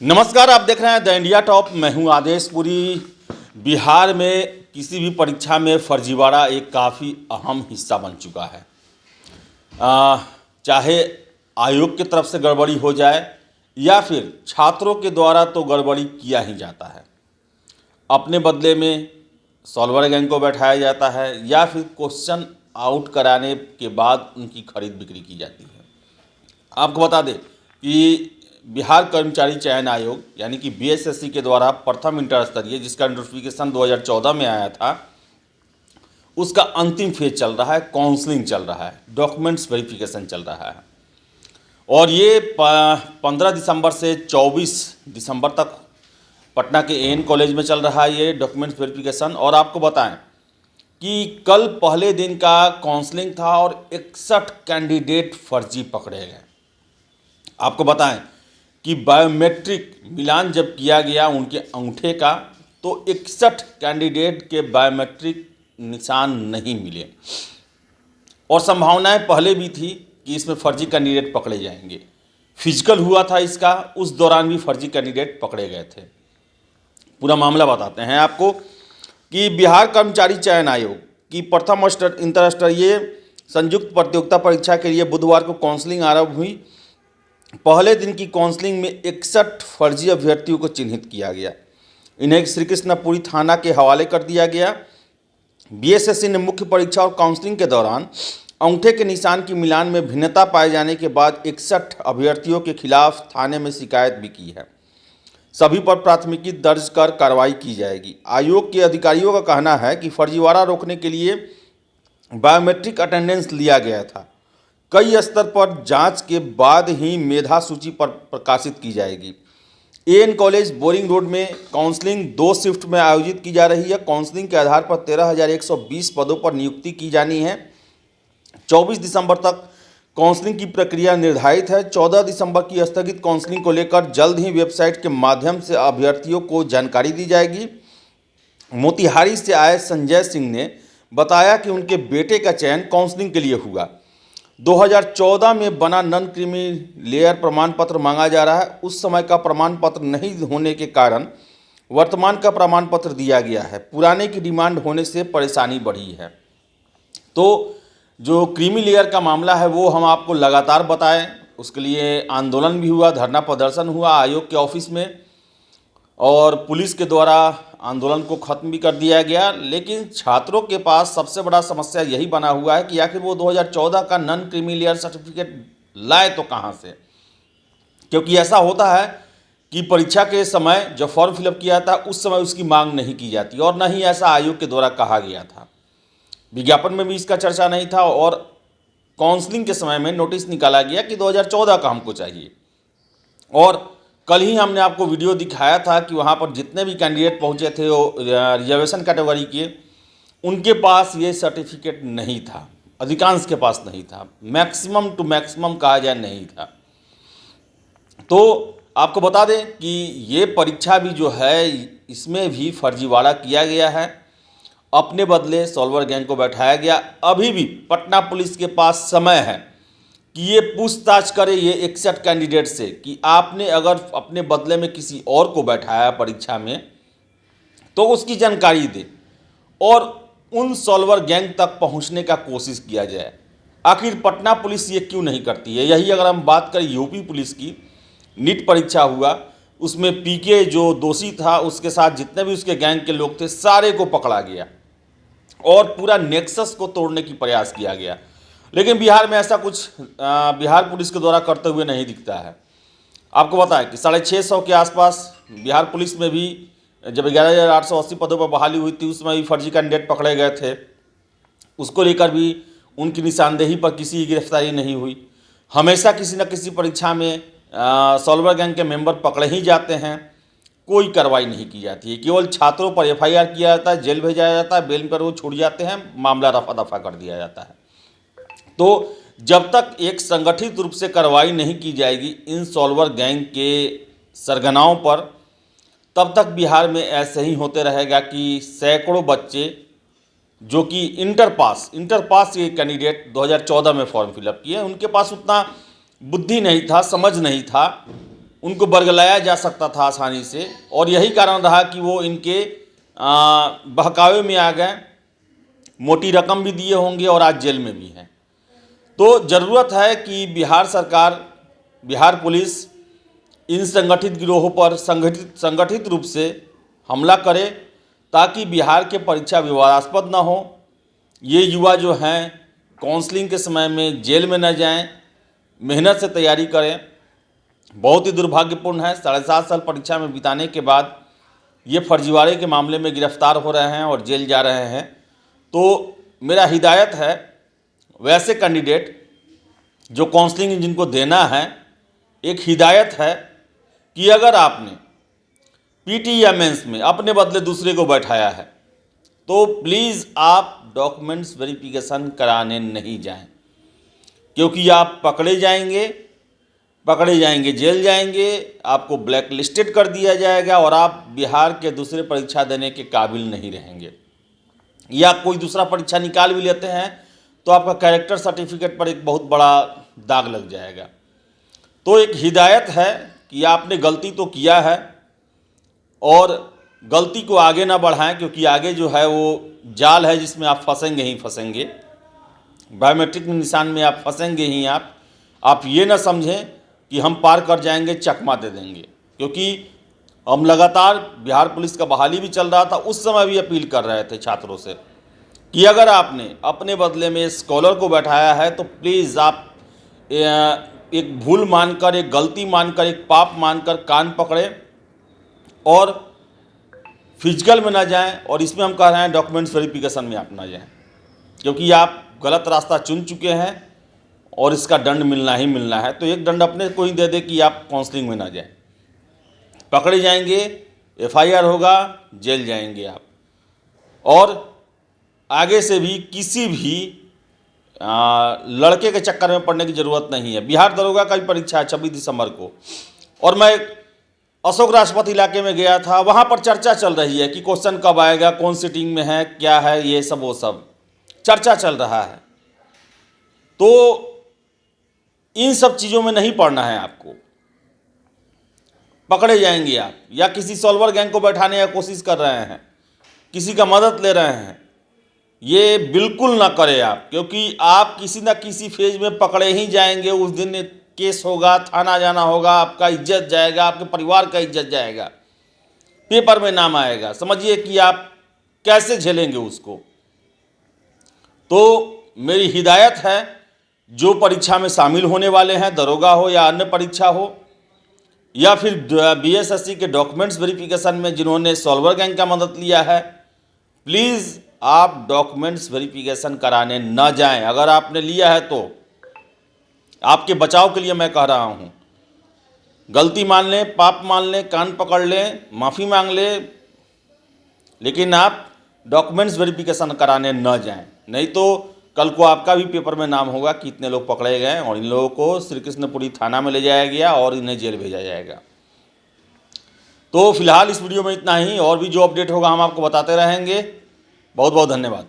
नमस्कार, आप देख रहे हैं द इंडिया टॉप। मैं हूं आदेश पुरी। बिहार में किसी भी परीक्षा में फर्जीवाड़ा एक काफ़ी अहम हिस्सा बन चुका है। चाहे आयोग की तरफ से गड़बड़ी हो जाए या फिर छात्रों के द्वारा तो गड़बड़ी किया ही जाता है। अपने बदले में सॉल्वर गैंग को बैठाया जाता है या फिर क्वेश्चन आउट कराने के बाद उनकी खरीद बिक्री की जाती है। आपको बता दें कि बिहार कर्मचारी चयन आयोग यानी कि बीएसएससी के द्वारा प्रथम इंटर स्तरीय, जिसका नोटिफिकेशन 2014 में आया था, उसका अंतिम फेज चल रहा है, काउंसलिंग चल रहा है, डॉक्यूमेंट्स वेरिफिकेशन चल रहा है। और ये 15 दिसंबर से 24 दिसंबर तक पटना के एएन कॉलेज में चल रहा है ये डॉक्यूमेंट्स वेरिफिकेशन। और आपको बताएं कि कल पहले दिन का काउंसलिंग था और 61 कैंडिडेट फर्जी पकड़े गए। आपको बताएं कि बायोमेट्रिक मिलान जब किया गया उनके अंगूठे का, तो 61 कैंडिडेट के बायोमेट्रिक निशान नहीं मिले और संभावनाएं पहले भी थी कि इसमें फर्जी कैंडिडेट पकड़े जाएंगे। फिजिकल हुआ था इसका, उस दौरान भी फर्जी कैंडिडेट पकड़े गए थे। पूरा मामला बताते हैं आपको कि बिहार कर्मचारी चयन आयोग की प्रथम इंटर स्तरीय संयुक्त प्रतियोगिता परीक्षा के लिए बुधवार को काउंसलिंग आरंभ हुई। पहले दिन की काउंसलिंग में 61 फर्जी अभ्यर्थियों को चिन्हित किया गया। इन्हें श्री कृष्णपुरी थाना के हवाले कर दिया गया। बीएसएससी ने मुख्य परीक्षा और काउंसलिंग के दौरान अंगूठे के निशान की मिलान में भिन्नता पाए जाने के बाद 61 अभ्यर्थियों के खिलाफ थाने में शिकायत भी की है। सभी पर प्राथमिकी दर्ज कर कार्रवाई की जाएगी। आयोग के अधिकारियों का कहना है कि फर्जीवाड़ा रोकने के लिए बायोमेट्रिक अटेंडेंस लिया गया था। कई स्तर पर जांच के बाद ही मेधा सूची पर प्रकाशित की जाएगी। एएन कॉलेज बोरिंग रोड में काउंसलिंग 2 शिफ्ट में आयोजित की जा रही है। काउंसलिंग के आधार पर 13,120 पदों पर नियुक्ति की जानी है। 24 दिसंबर तक काउंसलिंग की प्रक्रिया निर्धारित है। 14 दिसंबर की स्थगित काउंसलिंग को लेकर जल्द ही वेबसाइट के माध्यम से अभ्यर्थियों को जानकारी दी जाएगी। मोतिहारी से आए संजय सिंह ने बताया कि उनके बेटे का चयन काउंसलिंग के लिए हुआ। 2014 में बना नॉन क्रीमी लेयर प्रमाण पत्र मांगा जा रहा है। उस समय का प्रमाण पत्र नहीं होने के कारण वर्तमान का प्रमाण पत्र दिया गया है। पुराने की डिमांड होने से परेशानी बढ़ी है। तो जो क्रीमी लेयर का मामला है वो हम आपको लगातार बताएं। उसके लिए आंदोलन भी हुआ, धरना प्रदर्शन हुआ आयोग के ऑफिस में और पुलिस के द्वारा आंदोलन को ख़त्म भी कर दिया गया। लेकिन छात्रों के पास सबसे बड़ा समस्या यही बना हुआ है कि आखिर वो 2014 का नॉन क्रीमी लेयर सर्टिफिकेट लाए तो कहाँ से, क्योंकि ऐसा होता है कि परीक्षा के समय जब फॉर्म फिलअप किया था उस समय उसकी मांग नहीं की जाती और न ही ऐसा आयोग के द्वारा कहा गया था। विज्ञापन में भी इसका चर्चा नहीं था और काउंसलिंग के समय में नोटिस निकाला गया कि 2014 का हमको चाहिए। और कल ही हमने आपको वीडियो दिखाया था कि वहाँ पर जितने भी कैंडिडेट पहुँचे थे वो रिजर्वेशन कैटेगरी के, उनके पास ये सर्टिफिकेट नहीं था। अधिकांश के पास नहीं था, मैक्सिमम टू मैक्सिमम कहा जाए नहीं था। तो आपको बता दें कि ये परीक्षा भी जो है इसमें भी फर्जीवाड़ा किया गया है। अपने बदले सॉल्वर गैंग को बैठाया गया। अभी भी पटना पुलिस के पास समय है कि ये पूछताछ करे ये 61 कैंडिडेट से कि आपने अगर अपने बदले में किसी और को बैठाया परीक्षा में तो उसकी जानकारी दे और उन सॉल्वर गैंग तक पहुंचने का कोशिश किया जाए। आखिर पटना पुलिस ये क्यों नहीं करती है? यही अगर हम बात करें यूपी पुलिस की, नीट परीक्षा हुआ, उसमें पीके जो दोषी था उसके साथ जितने भी उसके गैंग के लोग थे सारे को पकड़ा गया और पूरा नेक्सस को तोड़ने की प्रयास किया गया। लेकिन बिहार में ऐसा कुछ बिहार पुलिस के द्वारा करते हुए नहीं दिखता है। आपको बताएं कि 650 के आसपास बिहार पुलिस में भी जब 11,880 पदों पर बहाली हुई थी उस समय भी फर्जी कैंडिडेट पकड़े गए थे। उसको लेकर भी उनकी निशानदेही पर किसी की गिरफ्तारी नहीं हुई। हमेशा किसी न किसी परीक्षा में सॉल्वर गैंग के मेंबर पकड़े ही जाते हैं, कोई कार्रवाई नहीं की जाती है। केवल छात्रों पर एफआईआर किया जाता है, जेल भेजा जाता है, बेल पर वो छूट जाते हैं, मामला रफा दफा कर दिया जाता है। तो जब तक एक संगठित रूप से कार्रवाई नहीं की जाएगी इन सॉल्वर गैंग के सरगनाओं पर, तब तक बिहार में ऐसे ही होते रहेगा कि सैकड़ों बच्चे जो कि इंटर पास ये कैंडिडेट 2014 में फॉर्म फिलअप किए, उनके पास उतना बुद्धि नहीं था, समझ नहीं था, उनको बरगलाया जा सकता था आसानी से, और यही कारण रहा कि वो इनके बहकावे में आ गए, मोटी रकम भी दिए होंगे और आज जेल में भी हैं। तो ज़रूरत है कि बिहार सरकार, बिहार पुलिस इन संगठित गिरोहों पर संगठित रूप से हमला करे, ताकि बिहार के परीक्षा विवादास्पद ना हो। ये युवा जो हैं काउंसलिंग के समय में जेल में न जाएं, मेहनत से तैयारी करें। बहुत ही दुर्भाग्यपूर्ण है, 7.5 साल परीक्षा में बिताने के बाद ये फर्जीवाड़े के मामले में गिरफ्तार हो रहे हैं और जेल जा रहे हैं। तो मेरा हिदायत है वैसे कैंडिडेट जो काउंसलिंग जिनको देना है, एक हिदायत है कि अगर आपने पीटी या मेंस में अपने बदले दूसरे को बैठाया है तो प्लीज़ आप डॉक्यूमेंट्स वेरिफिकेशन कराने नहीं जाएं, क्योंकि आप पकड़े जाएंगे, जेल जाएंगे, आपको ब्लैक लिस्टेड कर दिया जाएगा और आप बिहार के दूसरे परीक्षा देने के काबिल नहीं रहेंगे। या कोई दूसरा परीक्षा निकाल भी लेते हैं तो आपका कैरेक्टर सर्टिफिकेट पर एक बहुत बड़ा दाग लग जाएगा। तो एक हिदायत है कि आपने गलती तो किया है और गलती को आगे ना बढ़ाएं, क्योंकि आगे जो है वो जाल है जिसमें आप फंसेंगे ही फंसेंगे। बायोमेट्रिक निशान में आप फंसेंगे ही। आप ये ना समझें कि हम पार कर जाएंगे, चकमा दे देंगे, क्योंकि हम लगातार बिहार पुलिस का बहाली भी चल रहा था, उस समय भी अपील कर रहे थे छात्रों से कि अगर आपने अपने बदले में स्कॉलर को बैठाया है तो प्लीज़ आप एक भूल मानकर, एक गलती मानकर, एक पाप मानकर कान पकड़े और फिजिकल में ना जाएं। और इसमें हम कह रहे हैं डॉक्यूमेंट्स वेरिफिकेशन में आप ना जाएं, क्योंकि आप गलत रास्ता चुन चुके हैं और इसका दंड मिलना ही मिलना है। तो एक दंड अपने को ही दे दे कि आप काउंसलिंग में ना जाएं, पकड़े जाएंगे, FIR होगा, जेल जाएंगे आप। और आगे से भी किसी भी लड़के के चक्कर में पड़ने की ज़रूरत नहीं है। बिहार दरोगा का भी परीक्षा है 26 दिसंबर को, और मैं अशोक राजपथ इलाके में गया था, वहाँ पर चर्चा चल रही है कि क्वेश्चन कब आएगा, कौन सीटिंग में है, क्या है, ये सब वो सब चर्चा चल रहा है। तो इन सब चीज़ों में नहीं पड़ना है आपको, पकड़े जाएंगे आप। या किसी सॉल्वर गैंग को बैठाने की कोशिश कर रहे हैं, किसी का मदद ले रहे हैं, ये बिल्कुल ना करें आप, क्योंकि आप किसी न किसी फेज में पकड़े ही जाएंगे। उस दिन केस होगा, थाना जाना होगा, आपका इज्जत जाएगा, आपके परिवार का इज्जत जाएगा, पेपर में नाम आएगा। समझिए कि आप कैसे झेलेंगे उसको। तो मेरी हिदायत है, जो परीक्षा में शामिल होने वाले हैं, दरोगा हो या अन्य परीक्षा हो, या फिर BSSC के डॉक्यूमेंट्स वेरिफिकेशन में जिन्होंने सॉल्वर गैंग का मदद लिया है, प्लीज़ आप डॉक्यूमेंट्स वेरिफिकेशन कराने न जाएं। अगर आपने लिया है तो आपके बचाव के लिए मैं कह रहा हूं, गलती मान लें, पाप मान लें, कान पकड़ लें, माफ़ी मांग लें, लेकिन आप डॉक्यूमेंट्स वेरिफिकेशन कराने न जाएं। नहीं तो कल को आपका भी पेपर में नाम होगा कि इतने लोग पकड़े गए और इन लोगों को श्री कृष्णपुरी थाना में ले जाया गया और इन्हें जेल भेजा जाएगा। तो फिलहाल इस वीडियो में इतना ही, और भी जो अपडेट होगा हम आपको बताते रहेंगे। बहुत बहुत धन्यवाद।